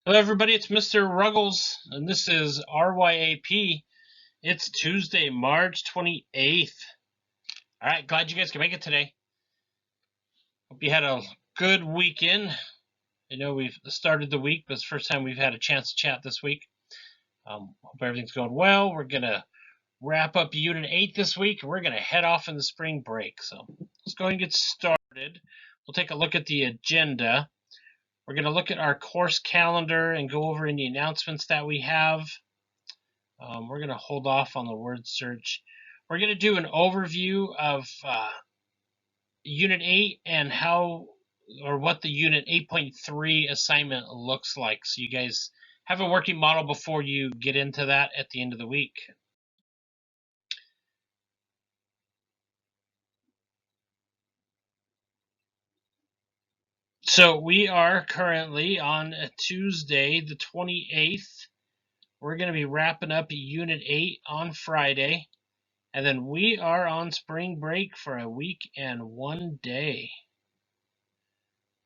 Hello, everybody. It's Mr. Ruggles, and this is RYAP. It's Tuesday, March 28th. All right, glad you guys can make it today. Hope you had a good weekend. I know we've started the week, but it's the first time we've had a chance to chat this week. Hope everything's going well. We're going to wrap up Unit 8 this week, and we're going to head off in the spring break. So let's go ahead and get started. We'll take a look at the agenda. We're going to look at our course calendar and go over any announcements that we have. We're going to hold off on the word search. We're going to do an overview of Unit 8 and how or what the Unit 8.3 assignment looks like. So you guys have a working model before you get into that at the end of the week. So we are currently on Tuesday, the 28th. We're going to be wrapping up Unit 8 on Friday. And then we are on spring break for a week and 1 day.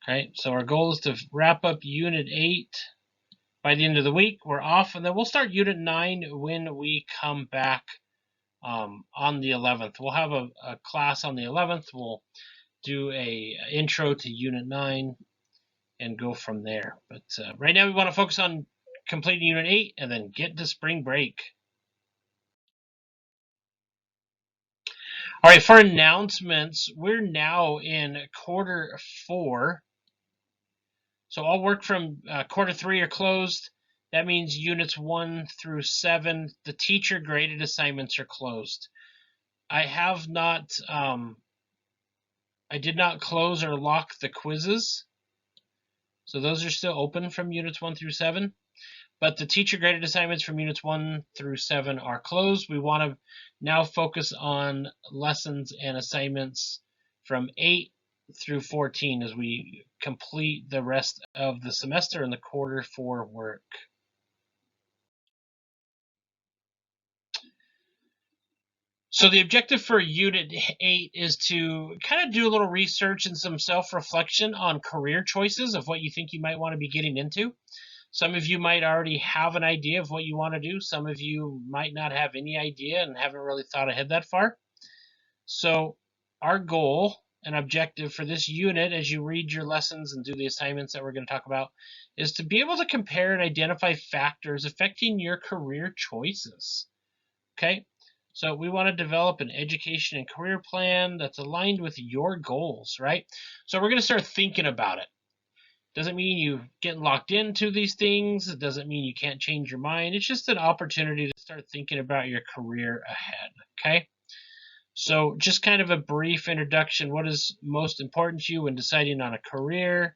Okay, so our goal is to wrap up Unit 8 by the end of the week. We're off, and then we'll start Unit 9 when we come back on the 11th. We'll have a class on the 11th. We'll do a intro to Unit 9 and go from there. But right now we want to focus on completing Unit 8 and then get to spring break. All right, for announcements, we're now in quarter 4. So all work from quarter 3 are closed. That means units 1 through 7, the teacher graded assignments are closed. I have not, I did not close or lock the quizzes. So those are still open from units 1 through 7. But the teacher graded assignments from units 1 through 7 are closed. We want to now focus on lessons and assignments from 8 through 14 as we complete the rest of the semester and the quarter 4 work. So the objective for Unit 8 is to kind of do a little research and some self-reflection on career choices of what you think you might want to be getting into. Some of you might already have an idea of what you want to do. Some of you might not have any idea and haven't really thought ahead that far. So our goal and objective for this unit, as you read your lessons and do the assignments that we're going to talk about, is to be able to compare and identify factors affecting your career choices. Okay? So we want to develop an education and career plan that's aligned with your goals, right? So we're going to start thinking about it. Doesn't mean you get locked into these things. It doesn't mean you can't change your mind. It's just an opportunity to start thinking about your career ahead, okay? So just kind of a brief introduction. What is most important to you when deciding on a career?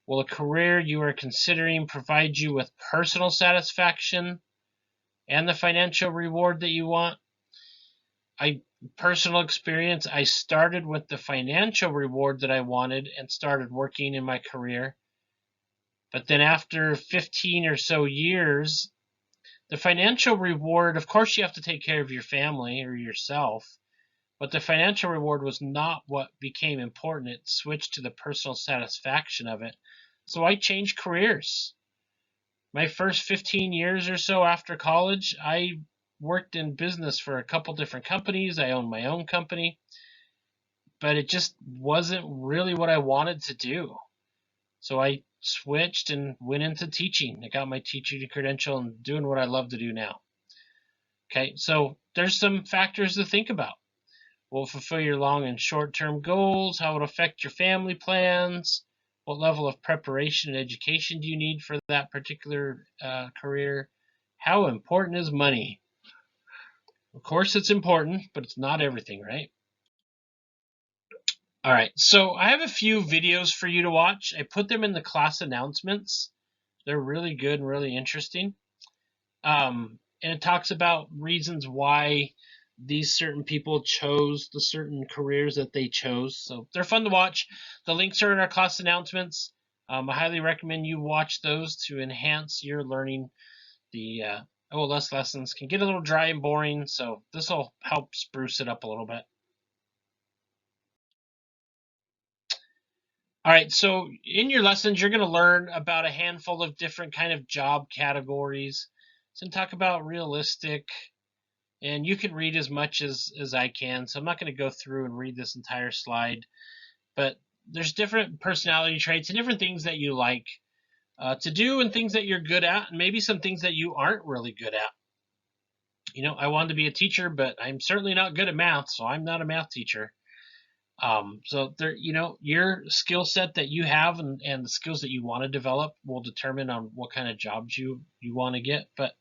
Will a career you are considering provide you with personal satisfaction and the financial reward that you want? Personal experience, I started with the financial reward that I wanted and started working in my career. But then after 15 or so years, the financial reward, of course you have to take care of your family or yourself, but the financial reward was not what became important. It switched to the personal satisfaction of it. So I changed careers. My first 15 years or so after college, I worked in business for a couple different companies. I owned my own company, but it just wasn't really what I wanted to do. So I switched and went into teaching. I got my teaching credential and doing what I love to do now. Okay, so there's some factors to think about. Will it fulfill your long and short-term goals? How it will affect your family plans? What level of preparation and education do you need for that particular career? How important is money? Of course it's important, but it's not everything, right? All right, so I have a few videos for you to watch. I put them in the class announcements. They're really good and really interesting. And it talks about reasons why these certain people chose the certain careers that they chose. So they're fun to watch. The links are in our class announcements. I highly recommend you watch those to enhance your learning. The OLS lessons can get a little dry and boring, so this will help spruce it up a little bit. All right, so in your lessons, you're going to learn about a handful of different kind of job categories. So talk about realistic, and you can read as much as I can. So I'm not going to go through and read this entire slide, but there's different personality traits and different things that you like to do and things that you're good at, and maybe some things that you aren't really good at. You know, I wanted to be a teacher, but I'm certainly not good at math, so I'm not a math teacher. So there, you know, your skill set that you have and the skills that you want to develop will determine on what kind of jobs you want to get. But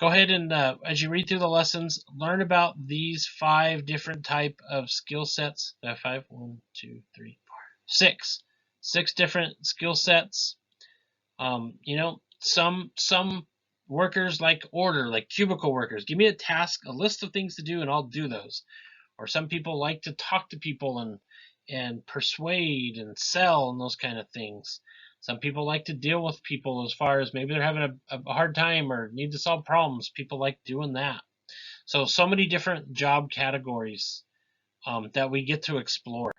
go ahead and as you read through the lessons, learn about these 5 different type of skill sets. 5, 1, 2, 3, 4, 6 different skill sets. You know, some workers like order, like cubicle workers. Give me a task, a list of things to do, and I'll do those. Or some people like to talk to people and persuade and sell and those kind of things. Some people like to deal with people as far as maybe they're having a hard time or need to solve problems. People like doing that. So many different job categories that we get to explore.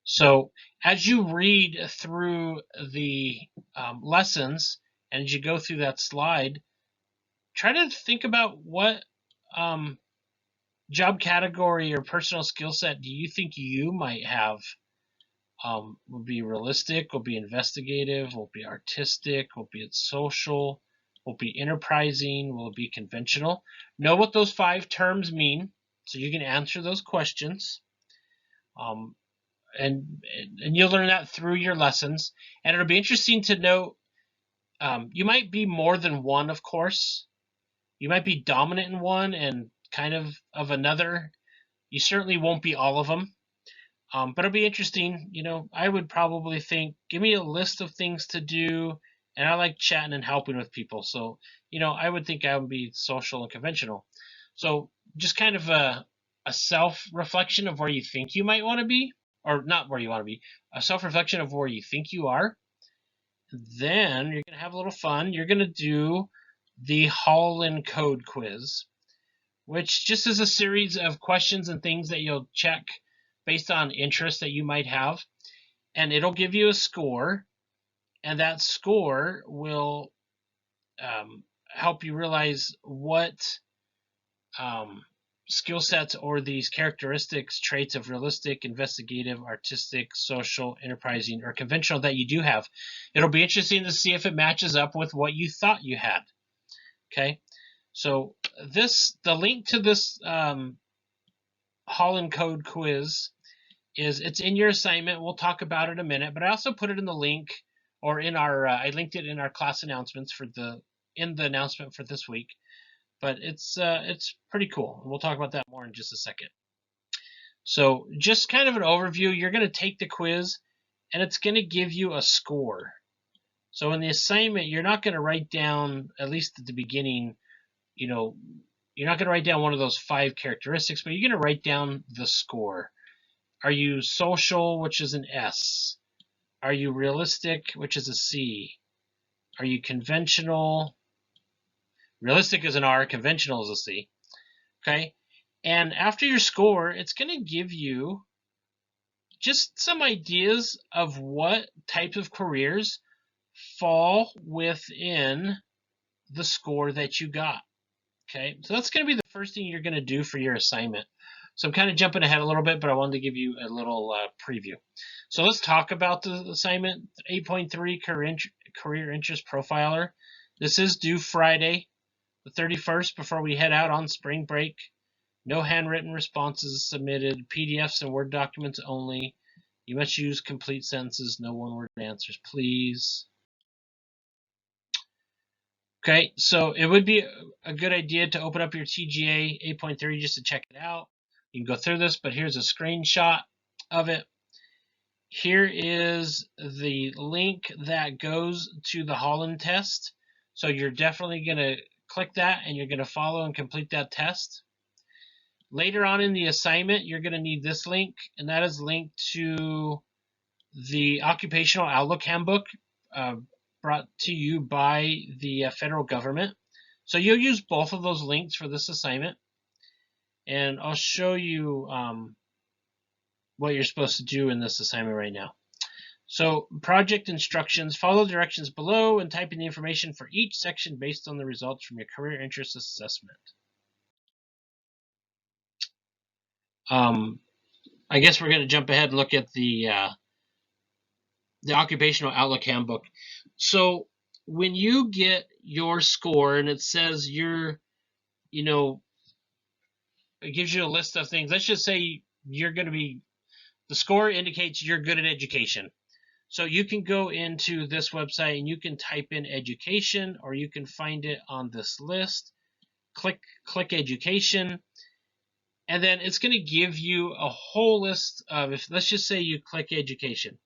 So as you read through the lessons and as you go through that slide, try to think about what job category or personal skill set do you think you might have? Will be realistic, will be investigative, will be artistic, will be social, will be enterprising, will be conventional. Know what those 5 terms mean so you can answer those questions. And you'll learn that through your lessons. And it'll be interesting to know you might be more than one, of course. You might be dominant in one and kind of another. You certainly won't be all of them. But it'll be interesting. You know, I would probably think, give me a list of things to do. And I like chatting and helping with people. So, you know, I would think I would be social and conventional. So just kind of a self-reflection of where you think you might want to be, or not where you want to be, a self-reflection of where you think you are. Then you're going to have a little fun. You're going to do the Holland Code quiz, which just is a series of questions and things that you'll check based on interest that you might have. And it'll give you a score. And that score will help you realize what skill sets or these characteristics, traits of realistic, investigative, artistic, social, enterprising, or conventional that you do have. It'll be interesting to see if it matches up with what you thought you had. Okay, so the link to this Holland Code quiz it's in your assignment. We'll talk about it in a minute, but I also put it in the link or in our I linked it in our class announcements in the announcement for this week. But it's pretty cool. We'll talk about that more in just a second. So just kind of an overview, you're going to take the quiz and it's going to give you a score. So in the assignment, you're not going to write down, at least at the beginning, you know, you're not going to write down one of those 5 characteristics, but you're going to write down the score. Are you social, which is an S? Are you realistic, which is a C? Are you conventional? Realistic is an R, conventional is a C. Okay? And after your score, it's going to give you just some ideas of what types of careers fall within the score that you got. Okay? So that's going to be the first thing you're going to do for your assignment. So I'm kind of jumping ahead a little bit, but I wanted to give you a little preview. So let's talk about the assignment 8.3 Career Interest Profiler. This is due Friday, the 31st, before we head out on spring break. No handwritten responses submitted, PDFs and Word documents only. You must use complete sentences, no one-word answers, please. Okay, so it would be a good idea to open up your TGA 8.3 just to check it out. You can go through this, but here's a screenshot of it. Here is the link that goes to the Holland test. So you're definitely going to click that and you're going to follow and complete that test. Later on in the assignment, you're going to need this link, and that is linked to the Occupational Outlook Handbook brought to you by the federal government. So you'll use both of those links for this assignment. And I'll show you what you're supposed to do in this assignment right now. So project instructions, follow the directions below and type in the information for each section based on the results from your career interest assessment. I guess we're going to jump ahead and look at the Occupational Outlook Handbook. So when you get your score and it says you're, it gives you a list of things. Let's just say you're going to be, the score indicates you're good at education. So you can go into this website and you can type in education, or you can find it on this list. Click education, and then it's going to give you a whole list of, if let's just say you click education,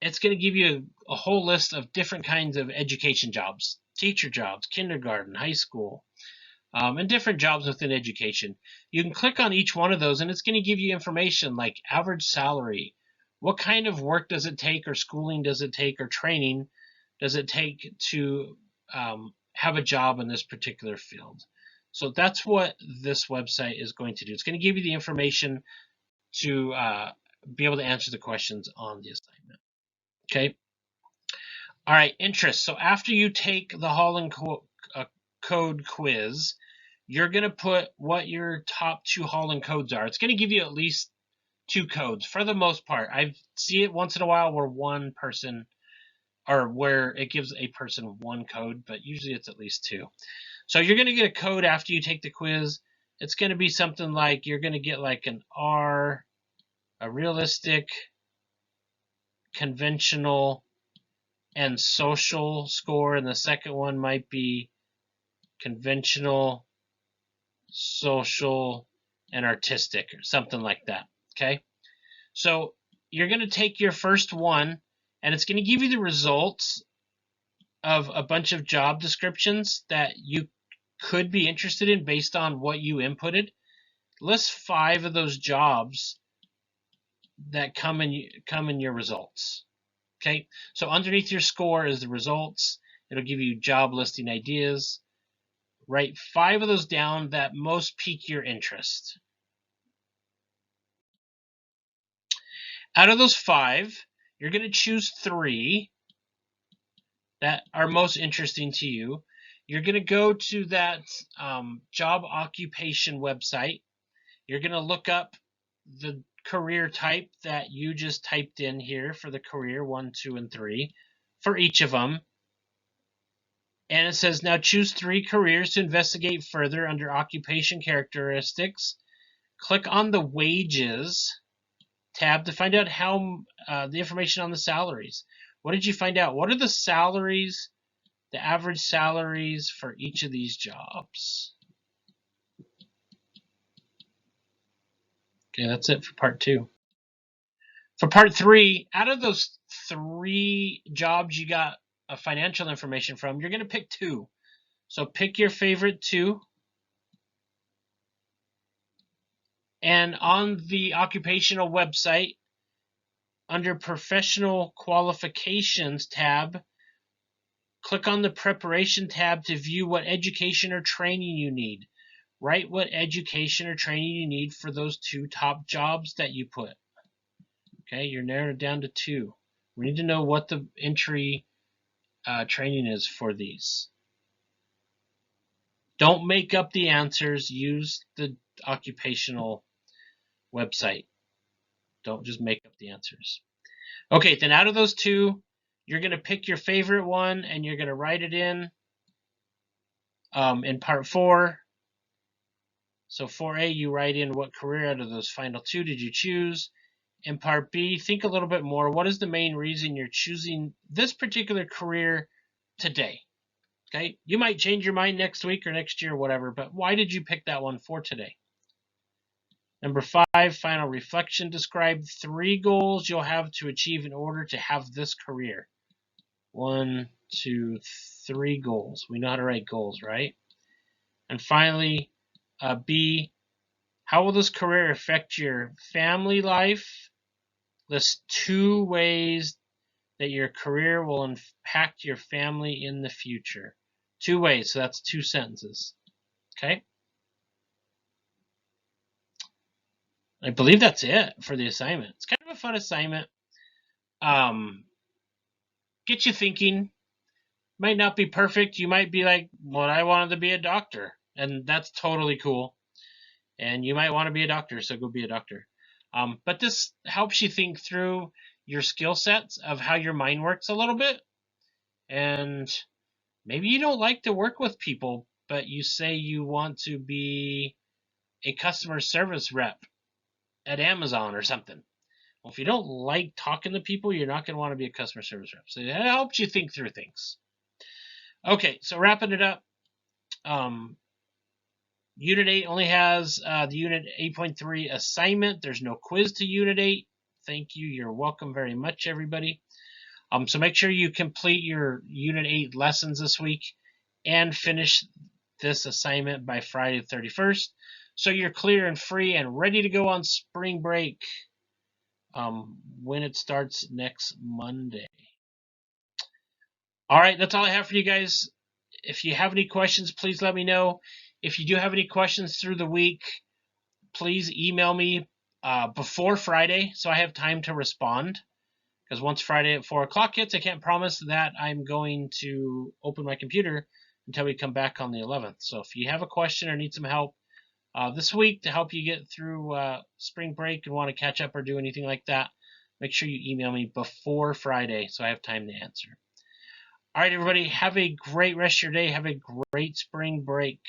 it's going to give you a whole list of different kinds of education jobs, teacher jobs, kindergarten, high school, and different jobs within education. You can click on each one of those and it's going to give you information like average salary, what kind of work does it take, or schooling does it take, or training does it take to have a job in this particular field. So that's what this website is going to do. It's going to give you the information to be able to answer the questions on the assignment. Okay. All right, interest. So after you take the Holland code quiz, you're going to put what your top 2 Holland codes are. It's going to give you at least 2 codes for the most part. I see it once in a while where one person, or where it gives a person 1 code, but usually it's at least 2. So you're going to get a code after you take the quiz. It's going to be something like, you're going to get like an R, a realistic, conventional, and social score, and the second one might be conventional, social, and artistic, or something like that. Okay, so you're going to take your first one, and it's going to give you the results of a bunch of job descriptions that you could be interested in based on what you inputted. List 5 of those jobs that come in your results. Okay, so underneath your score is the results. It'll give you job listing ideas. Write 5 of those down that most pique your interest. Out of those 5, you're going to choose 3 that are most interesting to you. You're going to go to that job occupation website. You're going to look up the career type that you just typed in here for the career 1, 2, and 3 for each of them. And it says, now choose 3 careers to investigate further under occupation characteristics. Click on the wages tab to find out how the information on the salaries. What did you find out? What are the salaries, the average salaries for each of these jobs? Okay, that's it for part 2. For part 3, out of those 3 jobs you got financial information from, you're going to pick 2. So pick your favorite 2. And on the occupational website, under professional qualifications tab, click on the preparation tab to view what education or training you need. Write what education or training you need for those 2 top jobs that you put. Okay, you're narrowed down to 2. We need to know what the entry training is for these. Don't make up the answers. Use the occupational website. Don't just make up the answers. Okay, then out of those 2, you're going to pick your favorite one and you're going to write it in part 4. So 4A, you write in what career out of those final 2 did you choose. In part B, think a little bit more. What is the main reason you're choosing this particular career today? Okay, you might change your mind next week or next year, whatever, but why did you pick that one for today? Number 5, final reflection. Describe 3 goals you'll have to achieve in order to have this career. 1, 2, 3 goals. We know how to write goals, right? And finally, B, how will this career affect your family life? List 2 ways that your career will impact your family in the future. 2 ways, so that's 2 sentences. Okay? I believe that's it for the assignment. It's kind of a fun assignment. get you thinking. Might not be perfect. You might be like, well, I wanted to be a doctor, and that's totally cool. And you might want to be a doctor, so go be a doctor. But this helps you think through your skill sets of how your mind works a little bit. And maybe you don't like to work with people, but you say you want to be a customer service rep at Amazon or something. Well, if you don't like talking to people, you're not going to want to be a customer service rep. So that helps you think through things. Okay, so wrapping it up. Unit 8 only has the Unit 8.3 assignment. There's no quiz to Unit 8. Thank you. You're welcome very much, everybody. So make sure you complete your Unit 8 lessons this week and finish this assignment by Friday the 31st. So you're clear and free and ready to go on spring break when it starts next Monday. All right, that's all I have for you guys. If you have any questions, please let me know. If you do have any questions through the week, please email me before Friday so I have time to respond. Because once Friday at 4 o'clock hits, I can't promise that I'm going to open my computer until we come back on the 11th. So if you have a question or need some help this week to help you get through spring break and want to catch up or do anything like that, make sure you email me before Friday so I have time to answer. All right, everybody, have a great rest of your day. Have a great spring break.